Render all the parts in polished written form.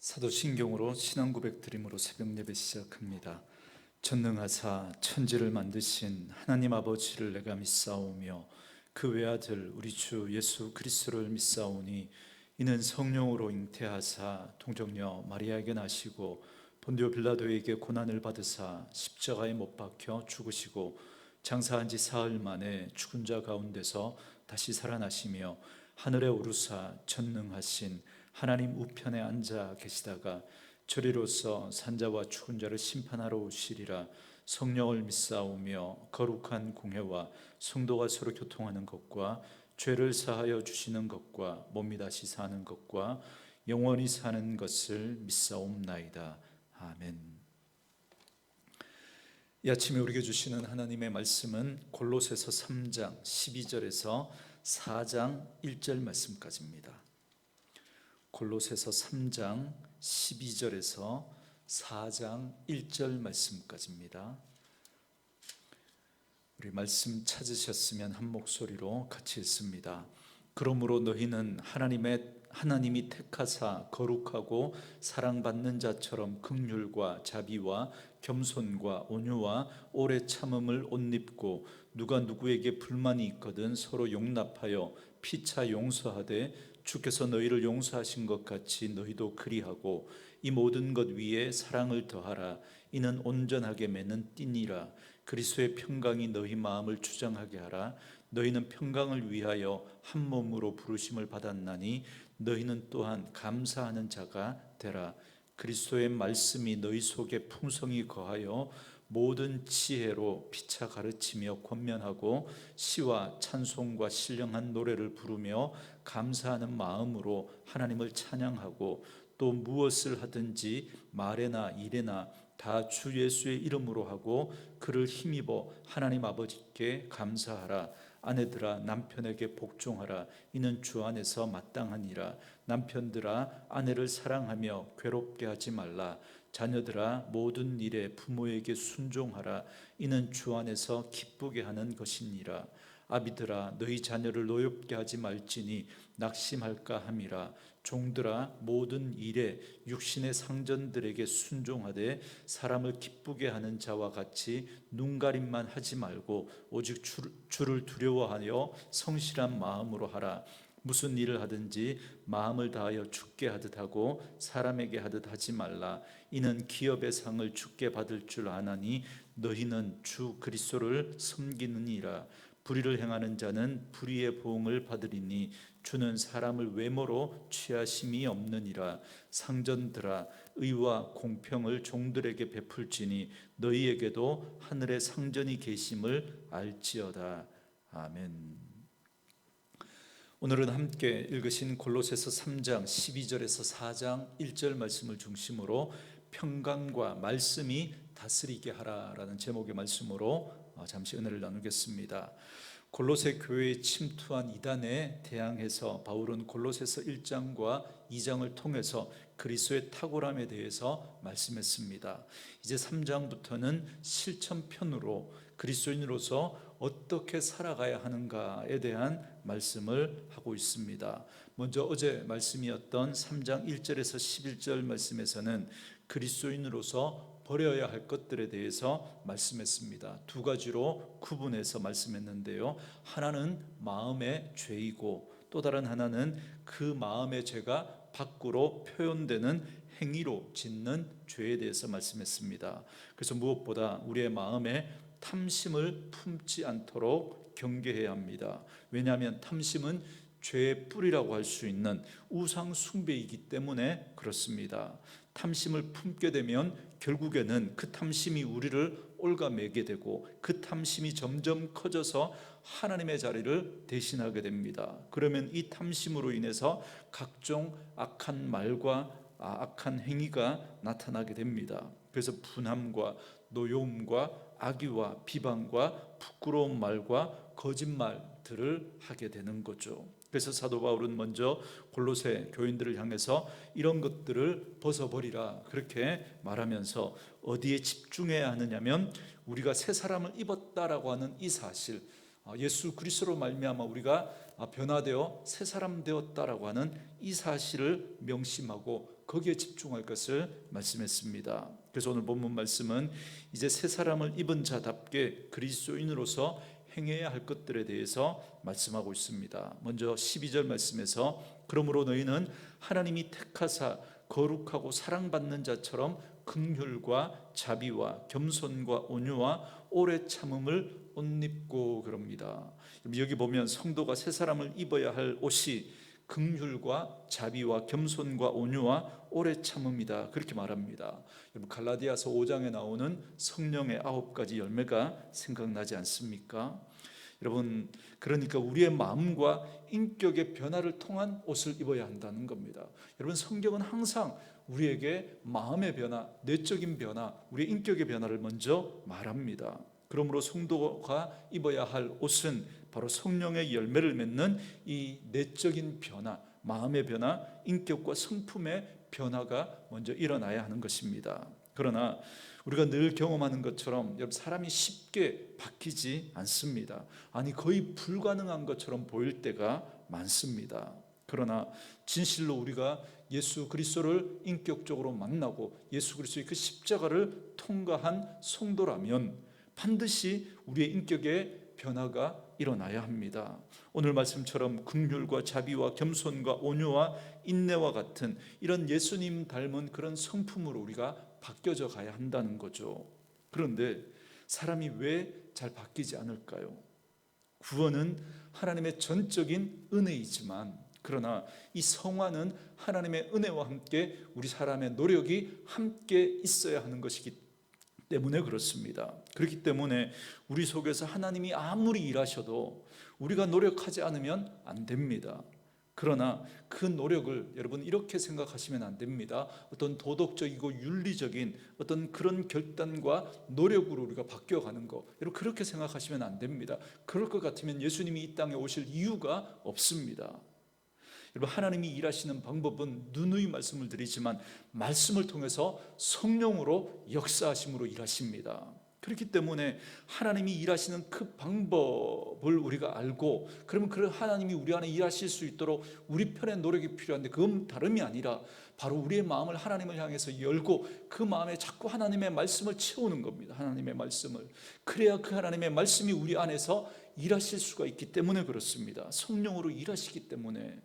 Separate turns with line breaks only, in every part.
사도신경으로 신앙 고백 드림으로 새벽 예배 시작합니다. 전능하사 천지를 만드신 하나님 아버지를 내가 믿사오며 그 외아들 우리 주 예수 그리스도를 믿사오니 이는 성령으로 잉태하사 동정녀 마리아에게 나시고 본디오 빌라도에게 고난을 받으사 십자가에 못 박혀 죽으시고 장사한 지 사흘 만에 죽은 자 가운데서 다시 살아나시며 하늘에 오르사 전능하신 하나님 우편에 앉아 계시다가 저리로서 산자와 죽은 자를 심판하러 오시리라. 성령을 믿사오며 거룩한 공회와 성도가 서로 교통하는 것과 죄를 사하여 주시는 것과 몸이 다시 사는 것과 영원히 사는 것을 믿사옵나이다. 아멘. 이 아침에 우리에게 주시는 하나님의 말씀은 골로새서 3장 12절에서 4장 1절 말씀까지입니다. 골로새서 3장 12절에서 4장 1절 말씀까지입니다. 우리 말씀 찾으셨으면 한 목소리로 같이 읽습니다. 그러므로 너희는 하나님이 택하사 거룩하고 사랑받는 자처럼 긍휼과 자비와 겸손과 온유와 오래 참음을 옷 입고 누가 누구에게 불만이 있거든 서로 용납하여 피차 용서하되 주께서 너희를 용서하신 것 같이 너희도 그리하고 이 모든 것 위에 사랑을 더하라. 이는 온전하게 맺는 띠니라. 그리스도의 평강이 너희 마음을 주장하게 하라. 너희는 평강을 위하여 한 몸으로 부르심을 받았나니 너희는 또한 감사하는 자가 되라. 그리스도의 말씀이 너희 속에 풍성히 거하여 모든 지혜로 피차 가르치며 권면하고 시와 찬송과 신령한 노래를 부르며 감사하는 마음으로 하나님을 찬양하고 또 무엇을 하든지 말에나 일에나 다 주 예수의 이름으로 하고 그를 힘입어 하나님 아버지께 감사하라. 아내들아 남편에게 복종하라. 이는 주 안에서 마땅하니라. 남편들아 아내를 사랑하며 괴롭게 하지 말라. 자녀들아 모든 일에 부모에게 순종하라. 이는 주 안에서 기쁘게 하는 것이니라. 아비들아 너희 자녀를 노엽게 하지 말지니 낙심할까 함이라. 종들아 모든 일에 육신의 상전들에게 순종하되 사람을 기쁘게 하는 자와 같이 눈가림만 하지 말고 오직 주를 두려워하여 성실한 마음으로 하라. 무슨 일을 하든지 마음을 다하여 주께 하듯 하고 사람에게 하듯 하지 말라. 이는 기업의 상을 주께 받을 줄 아나니 너희는 주 그리스도를 섬기느니라. 불의를 행하는 자는 불의의 보응을 받으리니 주는 사람을 외모로 취하심이 없느니라. 상전들아 의와 공평을 종들에게 베풀지니 너희에게도 하늘에 상전이 계심을 알지어다. 아멘. 오늘은 함께 읽으신 골로새서 3장 12절에서 4장 1절 말씀을 중심으로 평강과 말씀이 다스리게 하라라는 제목의 말씀으로 잠시 은혜를 나누겠습니다. 골로새 교회에 침투한 이단에 대항해서 바울은 골로새서 1장과 2장을 통해서 그리스도의 탁월함에 대해서 말씀했습니다. 이제 3장부터는 실천편으로 그리스도인으로서 어떻게 살아가야 하는가에 대한 말씀을 하고 있습니다. 먼저 어제 말씀이었던 3장 1절에서 11절 말씀에서는 그리스도인으로서 버려야 할 것들에 대해서 말씀했습니다. 두 가지로 구분해서 말씀했는데요. 하나는 마음의 죄이고 또 다른 하나는 그 마음의 죄가 밖으로 표현되는 행위로 짓는 죄에 대해서 말씀했습니다. 그래서 무엇보다 우리의 마음에 탐심을 품지 않도록 경계해야 합니다. 왜냐하면 탐심은 죄의 뿌리라고 할 수 있는 우상 숭배이기 때문에 그렇습니다. 탐심을 품게 되면 결국에는 그 탐심이 우리를 올가매게 되고 그 탐심이 점점 커져서 하나님의 자리를 대신하게 됩니다. 그러면 이 탐심으로 인해서 각종 악한 말과 악한 행위가 나타나게 됩니다. 그래서 분함과 노여움과 악의와 비방과 부끄러운 말과 거짓말들을 하게 되는 거죠. 그래서 사도 바울은 먼저 골로새 교인들을 향해서 이런 것들을 벗어버리라 그렇게 말하면서 어디에 집중해야 하느냐면 우리가 새 사람을 입었다라고 하는 이 사실, 예수 그리스도로 말미암아 우리가 변화되어 새 사람 되었다라고 하는 이 사실을 명심하고 거기에 집중할 것을 말씀했습니다. 그래서 오늘 본문 말씀은 이제 새 사람을 입은 자답게 그리스도인으로서 행해야 할 것들에 대해서 말씀하고 있습니다. 먼저 12절 말씀에서 그러므로 너희는 하나님이 택하사 거룩하고 사랑받는 자처럼 긍휼과 자비와 겸손과 온유와 오래 참음을 옷 입고 그럽니다. 여기 보면 성도가 새 사람을 입어야 할 옷이 긍휼과 자비와 겸손과 온유와 오래 참음이다, 그렇게 말합니다. 여러분, 갈라디아서 5장에 나오는 성령의 9가지 열매가 생각나지 않습니까? 여러분, 그러니까 우리의 마음과 인격의 변화를 통한 옷을 입어야 한다는 겁니다. 여러분, 성경은 항상 우리에게 마음의 변화, 내적인 변화, 우리의 인격의 변화를 먼저 말합니다. 그러므로 성도가 입어야 할 옷은 바로 성령의 열매를 맺는 이 내적인 변화, 마음의 변화, 인격과 성품의 변화가 먼저 일어나야 하는 것입니다. 그러나 우리가 늘 경험하는 것처럼 여러분, 사람이 쉽게 바뀌지 않습니다. 아니, 거의 불가능한 것처럼 보일 때가 많습니다. 그러나 진실로 우리가 예수 그리스도를 인격적으로 만나고 예수 그리스도의 그 십자가를 통과한 성도라면 반드시 우리의 인격의 변화가 일어나야 합니다. 오늘 말씀처럼 긍휼과 자비와 겸손과 온유와 인내와 같은 이런 예수님 닮은 그런 성품으로 우리가 바뀌어져 가야 한다는 거죠. 그런데 사람이 왜 잘 바뀌지 않을까요? 구원은 하나님의 전적인 은혜이지만, 그러나 이 성화는 하나님의 은혜와 함께 우리 사람의 노력이 함께 있어야 하는 것이기 때문에 그렇습니다. 그렇기 때문에 우리 속에서 하나님이 아무리 일하셔도 우리가 노력하지 않으면 안 됩니다. 그러나 그 노력을 여러분 이렇게 생각하시면 안 됩니다. 어떤 도덕적이고 윤리적인 어떤 그런 결단과 노력으로 우리가 바뀌어가는 거, 여러분 그렇게 생각하시면 안 됩니다. 그럴 것 같으면 예수님이 이 땅에 오실 이유가 없습니다. 여러분, 하나님이 일하시는 방법은 누누이 말씀을 드리지만 말씀을 통해서 성령으로 역사하심으로 일하십니다. 그렇기 때문에 하나님이 일하시는 그 방법을 우리가 알고, 그러면 그 하나님이 우리 안에 일하실 수 있도록 우리 편의 노력이 필요한데, 그건 다름이 아니라 바로 우리의 마음을 하나님을 향해서 열고 그 마음에 자꾸 하나님의 말씀을 채우는 겁니다. 하나님의 말씀을. 그래야 그 하나님의 말씀이 우리 안에서 일하실 수가 있기 때문에 그렇습니다. 성령으로 일하시기 때문에.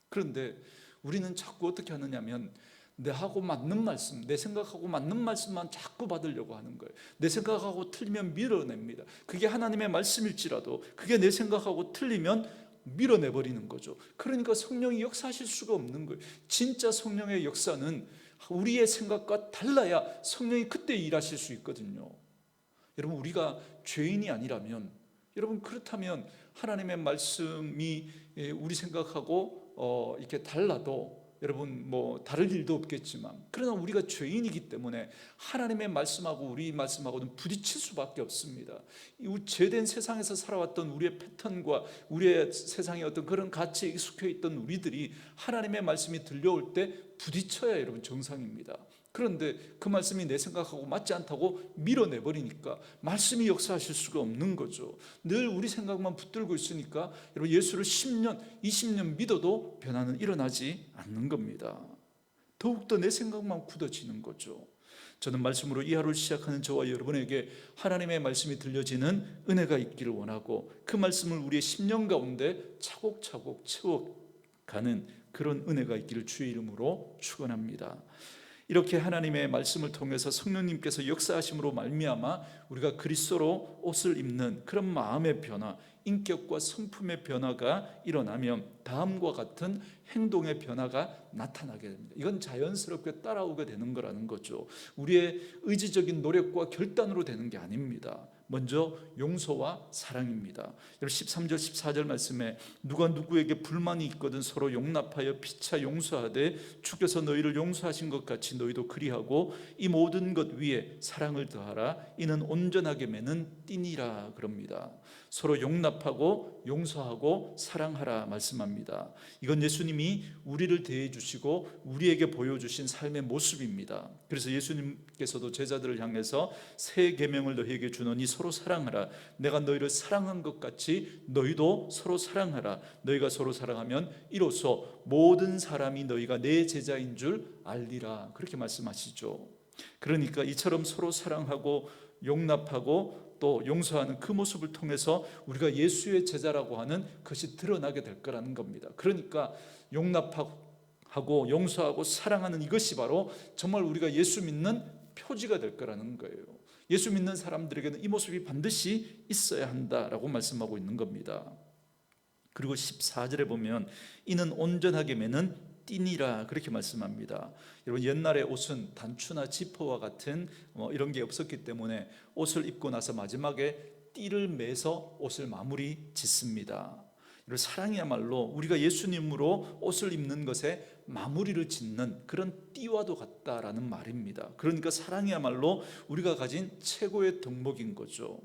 그런데 우리는 자꾸 어떻게 하느냐면 내하고 맞는 말씀, 내 생각하고 맞는 말씀만 자꾸 받으려고 하는 거예요. 내 생각하고 틀리면 밀어냅니다. 그게 하나님의 말씀일지라도 그게 내 생각하고 틀리면 밀어내버리는 거죠. 그러니까 성령이 역사하실 수가 없는 거예요. 진짜 성령의 역사는 우리의 생각과 달라야 성령이 그때 일하실 수 있거든요. 여러분, 우리가 죄인이 아니라면, 여러분 그렇다면 하나님의 말씀이 우리 생각하고 이렇게 달라도 여러분 뭐 다를 일도 없겠지만, 그러나 우리가 죄인이기 때문에 하나님의 말씀하고 우리 말씀하고는 부딪힐 수밖에 없습니다. 이 죄된 세상에서 살아왔던 우리의 패턴과 우리의 세상의 어떤 그런 가치에 익숙해 있던 우리들이 하나님의 말씀이 들려올 때 부딪혀야 여러분 정상입니다. 그런데 그 말씀이 내 생각하고 맞지 않다고 밀어내버리니까 말씀이 역사하실 수가 없는 거죠. 늘 우리 생각만 붙들고 있으니까 여러분 예수를 10년, 20년 믿어도 변화는 일어나지 않는 겁니다. 더욱더 내 생각만 굳어지는 거죠. 저는 말씀으로 이 하루를 시작하는 저와 여러분에게 하나님의 말씀이 들려지는 은혜가 있기를 원하고, 그 말씀을 우리의 심령 가운데 차곡차곡 채워가는 그런 은혜가 있기를 주의 이름으로 축원합니다. 이렇게 하나님의 말씀을 통해서 성령님께서 역사하심으로 말미암아 우리가 그리스도로 옷을 입는 그런 마음의 변화, 인격과 성품의 변화가 일어나면 다음과 같은 행동의 변화가 나타나게 됩니다. 이건 자연스럽게 따라오게 되는 거라는 거죠. 우리의 의지적인 노력과 결단으로 되는 게 아닙니다. 먼저 용서와 사랑입니다. 여러분 13절 14절 말씀에 누가 누구에게 불만이 있거든 서로 용납하여 피차 용서하되 주께서 너희를 용서하신 것 같이 너희도 그리하고 이 모든 것 위에 사랑을 더하라. 이는 온전하게 매는 띠니라 그럽니다. 서로 용납하고 용서하고 사랑하라 말씀합니다. 이건 예수님이 우리를 대해 주시고 우리에게 보여주신 삶의 모습입니다. 그래서 예수님께서도 제자들을 향해서 새 계명을 너희에게 주노니 서로 사랑하라. 내가 너희를 사랑한 것 같이 너희도 서로 사랑하라. 너희가 서로 사랑하면 이로써 모든 사람이 너희가 내 제자인 줄 알리라. 그렇게 말씀하시죠. 그러니까 이처럼 서로 사랑하고 용납하고 또 용서하는 그 모습을 통해서 우리가 예수의 제자라고 하는 것이 드러나게 될 거라는 겁니다. 그러니까 용납하고 용서하고 사랑하는 이것이 바로 정말 우리가 예수 믿는 표지가 될 거라는 거예요. 예수 믿는 사람들에게는 이 모습이 반드시 있어야 한다라고 말씀하고 있는 겁니다. 그리고 14절에 보면 이는 온전하게 매는 띠니라 그렇게 말씀합니다. 여러분, 옛날에 옷은 단추나 지퍼와 같은 이런 게 없었기 때문에 옷을 입고 나서 마지막에 띠를 매서 옷을 마무리 짓습니다. 사랑이야말로 우리가 예수님으로 옷을 입는 것에 마무리를 짓는 그런 띠와도 같다라는 말입니다. 그러니까 사랑이야말로 우리가 가진 최고의 덕목인 거죠.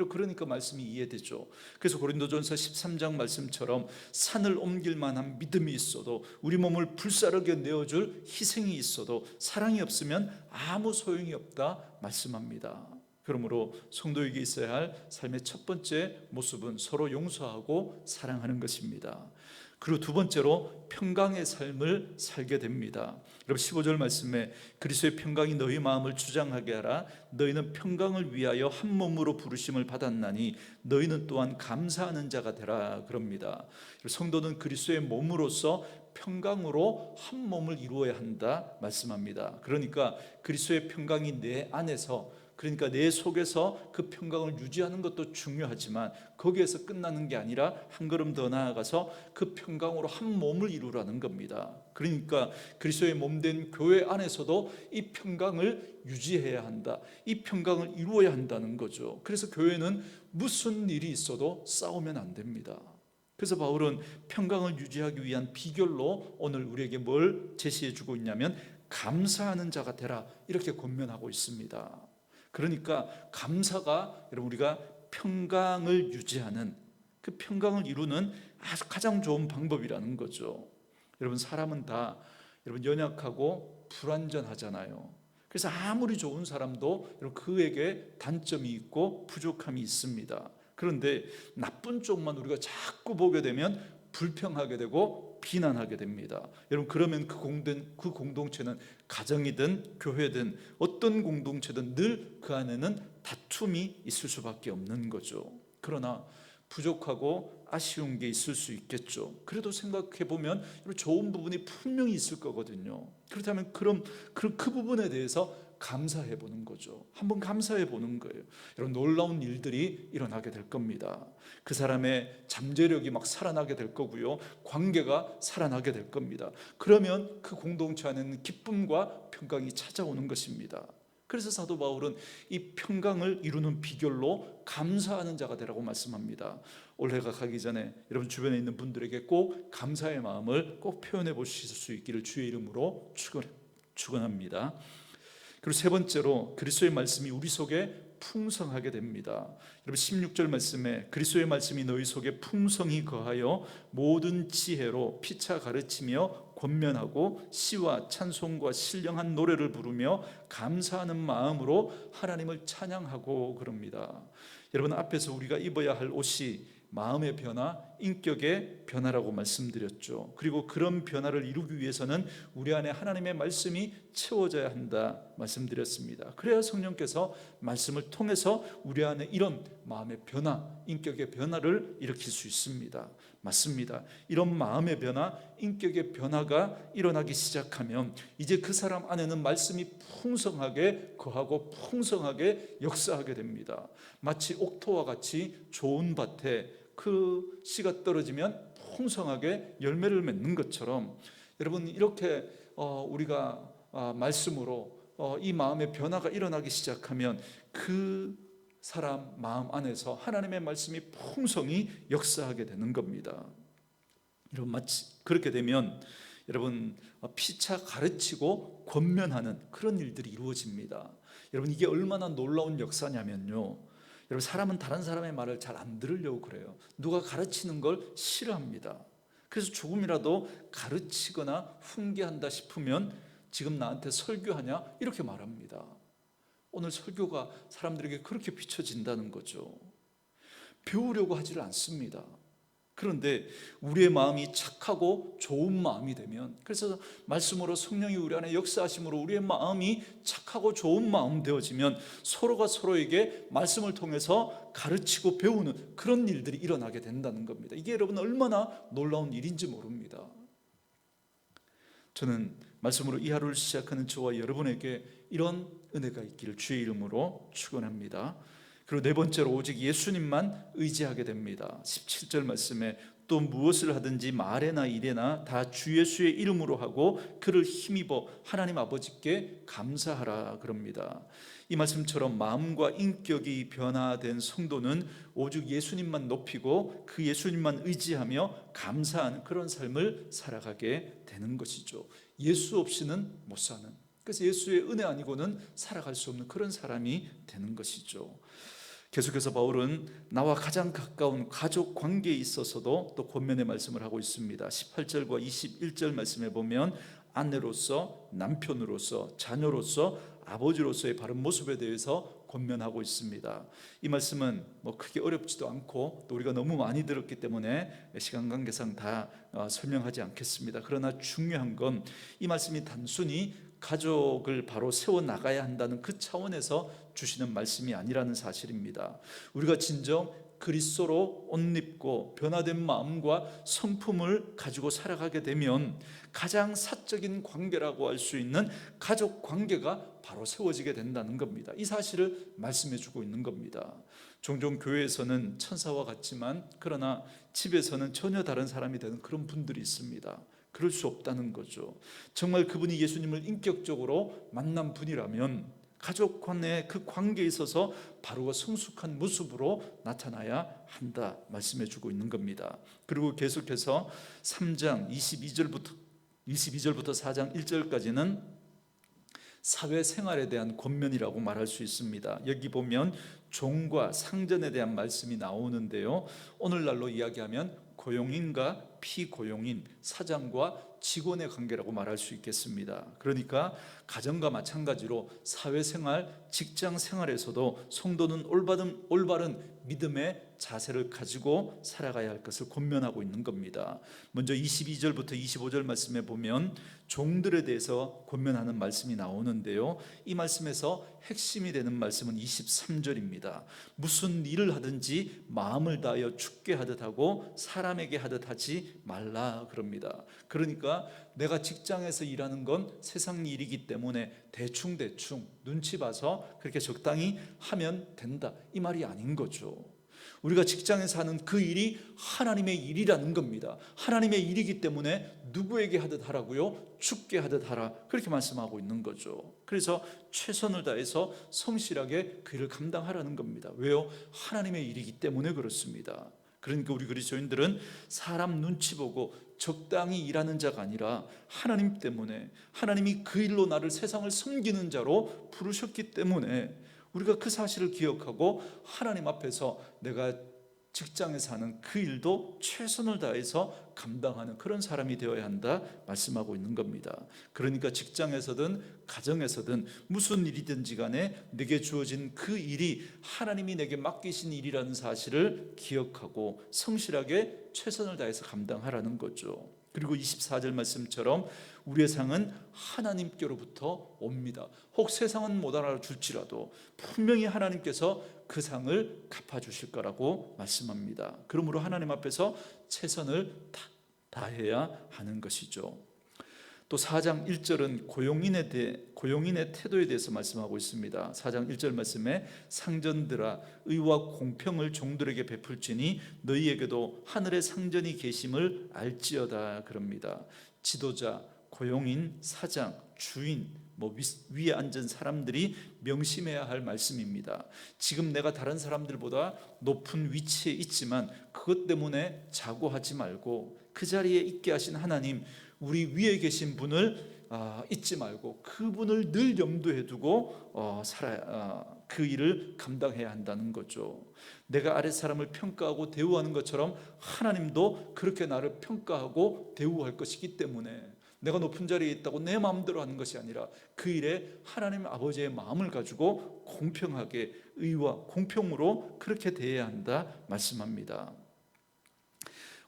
그러니까 말씀이 이해되죠. 그래서 고린도전서 13장 말씀처럼 산을 옮길 만한 믿음이 있어도 우리 몸을 불사르게 내어줄 희생이 있어도 사랑이 없으면 아무 소용이 없다 말씀합니다. 그러므로 성도에게 있어야 할 삶의 첫 번째 모습은 서로 용서하고 사랑하는 것입니다. 그리고 두 번째로 평강의 삶을 살게 됩니다. 여러분, 15절 말씀에 그리스도의 평강이 너희 마음을 주장하게 하라. 너희는 평강을 위하여 한 몸으로 부르심을 받았나니 너희는 또한 감사하는 자가 되라 그럽니다. 성도는 그리스도의 몸으로서 평강으로 한 몸을 이루어야 한다 말씀합니다. 그러니까 그리스도의 평강이 내 안에서, 그러니까 내 속에서 그 평강을 유지하는 것도 중요하지만 거기에서 끝나는 게 아니라 한 걸음 더 나아가서 그 평강으로 한 몸을 이루라는 겁니다. 그러니까 그리스도의 몸된 교회 안에서도 이 평강을 유지해야 한다, 이 평강을 이루어야 한다는 거죠. 그래서 교회는 무슨 일이 있어도 싸우면 안 됩니다. 그래서 바울은 평강을 유지하기 위한 비결로 오늘 우리에게 뭘 제시해 주고 있냐면 감사하는 자가 되라 이렇게 권면하고 있습니다. 그러니까 감사가 여러분 우리가 평강을 유지하는, 그 평강을 이루는 아주 가장 좋은 방법이라는 거죠. 여러분, 사람은 다 여러분 연약하고 불완전하잖아요. 그래서 아무리 좋은 사람도 여러분 그에게 단점이 있고 부족함이 있습니다. 그런데 나쁜 쪽만 우리가 자꾸 보게 되면 불평하게 되고 비난하게 됩니다. 여러분, 그러면 그 공동체는 가정이든 교회든 어떤 공동체든 늘 그 안에는 다툼이 있을 수밖에 없는 거죠. 그러나 부족하고 아쉬운 게 있을 수 있겠죠. 그래도 생각해 보면 좋은 부분이 분명히 있을 거거든요. 그렇다면 그 부분에 대해서 감사해 보는 거죠. 한번 감사해 보는 거예요. 여러분, 놀라운 일들이 일어나게 될 겁니다. 그 사람의 잠재력이 막 살아나게 될 거고요, 관계가 살아나게 될 겁니다. 그러면 그 공동체 안에는 기쁨과 평강이 찾아오는 것입니다. 그래서 사도 바울은 이 평강을 이루는 비결로 감사하는 자가 되라고 말씀합니다. 올해가 가기 전에 여러분 주변에 있는 분들에게 꼭 감사의 마음을 꼭 표현해 보실 수 있기를 주의 이름으로 축원합니다. 그리고 세 번째로 그리스도의 말씀이 우리 속에 풍성하게 됩니다. 여러분, 16절 말씀에 그리스도의 말씀이 너희 속에 풍성히 거하여 모든 지혜로 피차 가르치며 권면하고 시와 찬송과 신령한 노래를 부르며 감사하는 마음으로 하나님을 찬양하고 그럽니다. 여러분, 앞에서 우리가 입어야 할 옷이 마음의 변화, 인격의 변화라고 말씀드렸죠. 그리고 그런 변화를 이루기 위해서는 우리 안에 하나님의 말씀이 채워져야 한다 말씀드렸습니다. 그래야 성령께서 말씀을 통해서 우리 안에 이런 마음의 변화, 인격의 변화를 일으킬 수 있습니다. 맞습니다. 이런 마음의 변화, 인격의 변화가 일어나기 시작하면 이제 그 사람 안에는 말씀이 풍성하게 거하고 풍성하게 역사하게 됩니다. 마치 옥토와 같이 좋은 밭에 그 씨가 떨어지면 풍성하게 열매를 맺는 것처럼 여러분, 이렇게 우리가 말씀으로 이 마음의 변화가 일어나기 시작하면 그 사람 마음 안에서 하나님의 말씀이 풍성히 역사하게 되는 겁니다. 여러분, 마치 그렇게 되면 여러분 피차 가르치고 권면하는 그런 일들이 이루어집니다. 여러분, 이게 얼마나 놀라운 역사냐면요, 여러분, 사람은 다른 사람의 말을 잘 안 들으려고 그래요. 누가 가르치는 걸 싫어합니다. 그래서 조금이라도 가르치거나 훈계한다 싶으면 지금 나한테 설교하냐 이렇게 말합니다. 오늘 설교가 사람들에게 그렇게 비춰진다는 거죠. 배우려고 하지를 않습니다. 그런데 우리의 마음이 착하고 좋은 마음이 되면, 그래서 말씀으로 성령이 우리 안에 역사하심으로 우리의 마음이 착하고 좋은 마음 되어지면 서로가 서로에게 말씀을 통해서 가르치고 배우는 그런 일들이 일어나게 된다는 겁니다. 이게 여러분 얼마나 놀라운 일인지 모릅니다. 저는 말씀으로 이 하루를 시작하는 저와 여러분에게 이런 은혜가 있기를 주의 이름으로 축원합니다. 그리고 네 번째로 오직 예수님만 의지하게 됩니다. 17절 말씀에 또 무엇을 하든지 말에나 일에나 다 주 예수의 이름으로 하고 그를 힘입어 하나님 아버지께 감사하라 그럽니다. 이 말씀처럼 마음과 인격이 변화된 성도는 오직 예수님만 높이고 그 예수님만 의지하며 감사하는 그런 삶을 살아가게 되는 것이죠. 예수 없이는 못 사는, 그래서 예수의 은혜 아니고는 살아갈 수 없는 그런 사람이 되는 것이죠. 계속해서 바울은 나와 가장 가까운 가족 관계에 있어서도 또 권면의 말씀을 하고 있습니다. 18절과 21절 말씀에 보면 아내로서, 남편으로서, 자녀로서, 아버지로서의 바른 모습에 대해서 권면하고 있습니다. 이 말씀은 크게 어렵지도 않고 또 우리가 너무 많이 들었기 때문에 시간 관계상 다 설명하지 않겠습니다. 그러나 중요한 건 이 말씀이 단순히 가족을 바로 세워나가야 한다는 그 차원에서 주시는 말씀이 아니라는 사실입니다. 우리가 진정 그리스도로 옷 입고 변화된 마음과 성품을 가지고 살아가게 되면 가장 사적인 관계라고 할 수 있는 가족 관계가 바로 세워지게 된다는 겁니다. 이 사실을 말씀해 주고 있는 겁니다. 종종 교회에서는 천사와 같지만 그러나 집에서는 전혀 다른 사람이 되는 그런 분들이 있습니다. 그럴 수 없다는 거죠. 정말 그분이 예수님을 인격적으로 만난 분이라면 가족 간의 그 관계에 있어서 바로와 성숙한 모습으로 나타나야 한다 말씀해 주고 있는 겁니다. 그리고 계속해서 3장 22절부터 4장 1절까지는 사회생활에 대한 권면이라고 말할 수 있습니다. 여기 보면 종과 상전에 대한 말씀이 나오는데요, 오늘날로 이야기하면 고용인과 피고용인, 사장과 직원의 관계라고 말할 수 있겠습니다. 그러니까 가정과 마찬가지로 사회생활, 직장생활에서도 성도는 올바른 믿음의 자세를 가지고 살아가야 할 것을 권면하고 있는 겁니다. 먼저 22절부터 25절 말씀에 보면 종들에 대해서 권면하는 말씀이 나오는데요, 이 말씀에서 핵심이 되는 말씀은 23절입니다. 무슨 일을 하든지 마음을 다하여 주께 하듯 하고 사람에게 하듯 하지 말라 그럽니다. 그러니까 내가 직장에서 일하는 건 세상 일이기 때문에 대충 눈치 봐서 그렇게 적당히 하면 된다, 이 말이 아닌 거죠. 우리가 직장에서 하는 그 일이 하나님의 일이라는 겁니다. 하나님의 일이기 때문에 누구에게 하듯 하라고요? 주께 하듯 하라, 그렇게 말씀하고 있는 거죠. 그래서 최선을 다해서 성실하게 그 일을 감당하라는 겁니다. 왜요? 하나님의 일이기 때문에 그렇습니다. 그러니까 우리 그리스도인들은 사람 눈치 보고 적당히 일하는 자가 아니라 하나님 때문에, 하나님이 그 일로 나를 세상을 섬기는 자로 부르셨기 때문에 우리가 그 사실을 기억하고 하나님 앞에서 내가 직장에서 하는 그 일도 최선을 다해서 감당하는 그런 사람이 되어야 한다 말씀하고 있는 겁니다. 그러니까 직장에서든 가정에서든 무슨 일이든지 간에 내게 주어진 그 일이 하나님이 내게 맡기신 일이라는 사실을 기억하고 성실하게 최선을 다해서 감당하라는 거죠. 그리고 24절 말씀처럼 우리의 상은 하나님께로부터 옵니다. 혹 세상은 못 알아줄지라도 분명히 하나님께서 그 상을 갚아주실 거라고 말씀합니다. 그러므로 하나님 앞에서 최선을 다해야 하는 것이죠. 또 4장 1절은 고용인의 태도에 대해서 말씀하고 있습니다. 4장 1절 말씀에 상전들아 의와 공평을 종들에게 베풀지니 너희에게도 하늘의 상전이 계심을 알지어다 그럽니다. 지도자, 고용인, 사장, 주인, 위에 앉은 사람들이 명심해야 할 말씀입니다. 지금 내가 다른 사람들보다 높은 위치에 있지만 그것 때문에 자고하지 말고 그 자리에 있게 하신 하나님, 우리 위에 계신 분을 잊지 말고 그분을 늘 염두에 두고 그 일을 감당해야 한다는 거죠. 내가 아랫사람을 평가하고 대우하는 것처럼 하나님도 그렇게 나를 평가하고 대우할 것이기 때문에 내가 높은 자리에 있다고 내 마음대로 하는 것이 아니라 그 일에 하나님 아버지의 마음을 가지고 공평하게 의와 공평으로 그렇게 대해야 한다 말씀합니다.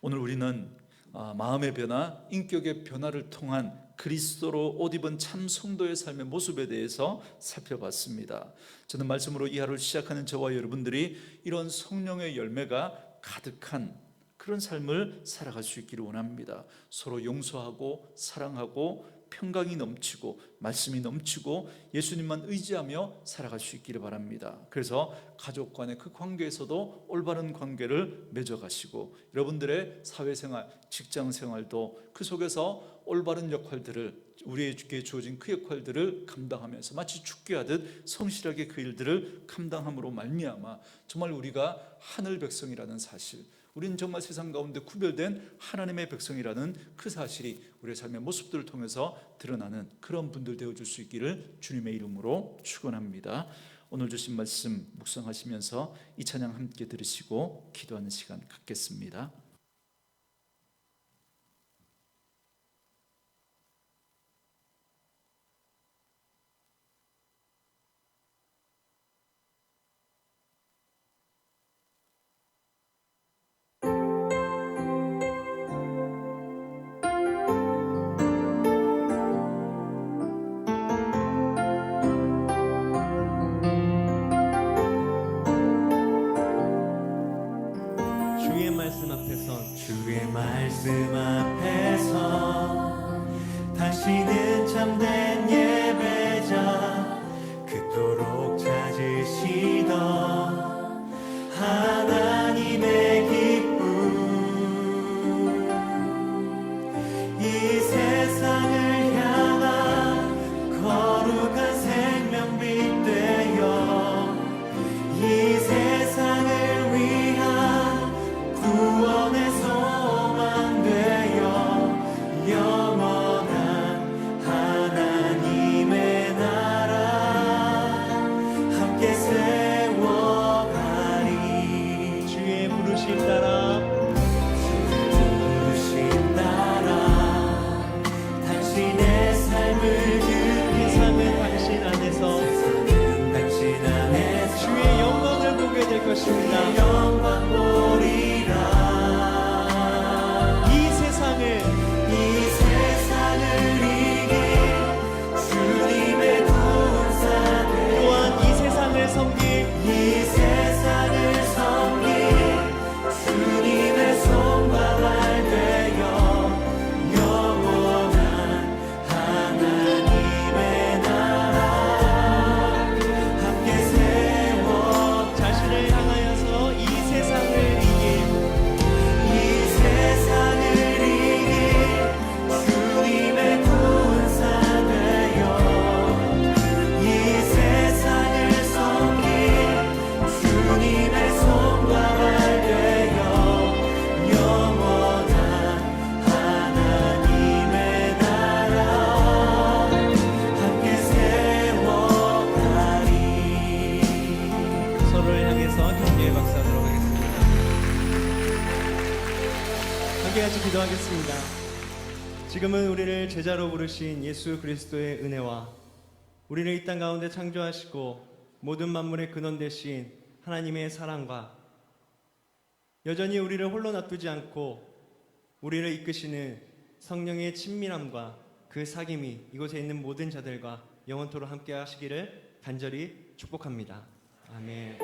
오늘 우리는 마음의 변화, 인격의 변화를 통한 그리스도로 옷 입은 참 성도의 삶의 모습에 대해서 살펴봤습니다. 저는 말씀으로 이 하루를 시작하는 저와 여러분들이 이런 성령의 열매가 가득한 그런 삶을 살아갈 수 있기를 원합니다. 서로 용서하고 사랑하고 평강이 넘치고 말씀이 넘치고 예수님만 의지하며 살아갈 수 있기를 바랍니다. 그래서 가족 간의 그 관계에서도 올바른 관계를 맺어가시고 여러분들의 사회생활, 직장생활도 그 속에서 올바른 역할들을 우리에게 주어진 그 역할들을 감당하면서 마치 축구하듯 성실하게 그 일들을 감당함으로 말미암아 정말 우리가 하늘 백성이라는 사실, 우리는 정말 세상 가운데 구별된 하나님의 백성이라는 그 사실이 우리의 삶의 모습들을 통해서 드러나는 그런 분들 되어줄 수 있기를 주님의 이름으로 축원합니다. 오늘 주신 말씀 묵상하시면서 이 찬양 함께 들으시고 기도하는 시간 갖겠습니다.
주의 말씀 앞에서 당신은 참된 예배자 그토록 찾으시던 하나님의 기쁨 이 세상을 향한 거룩한 생명빛 되어 이 세상을 위한 구원의 소망 되어 영원한 하나님의 나라 함께 세워가리. 주의 부르심 따라 당신의 삶을 세상은 당신 안에서 주의 영광을 보게 될 것입니다. 영광 보리라. 이 세상을 이긴 주님의 군사들 또한 이 세상을 섬긴 주님의 손과 발 되어 영원한 하나님의 나라 함께 세워 자신을 향하여서 이 세상을 이긴 주님의 군사 되어 이 세상을 섬긴 주님의 손과 발 되어 영원한 하나님의 나라 함께 세워가리. 서로를 향해서 격려의 박수하도록 하겠습니다. 함께 같이 기도하겠습니다. 지금은 우리를 제자로 부르신 예수 그리스도의 은혜와 우리를 이 땅 가운데 창조하시고 모든 만물의 근원 되신 하나님의 사랑과 여전히 우리를 홀로 놔두지 않고 우리를 이끄시는 성령의 친밀함과 그 사귐이 이곳에 있는 모든 자들과 영원토록 함께 하시기를 간절히 축복합니다. 아멘.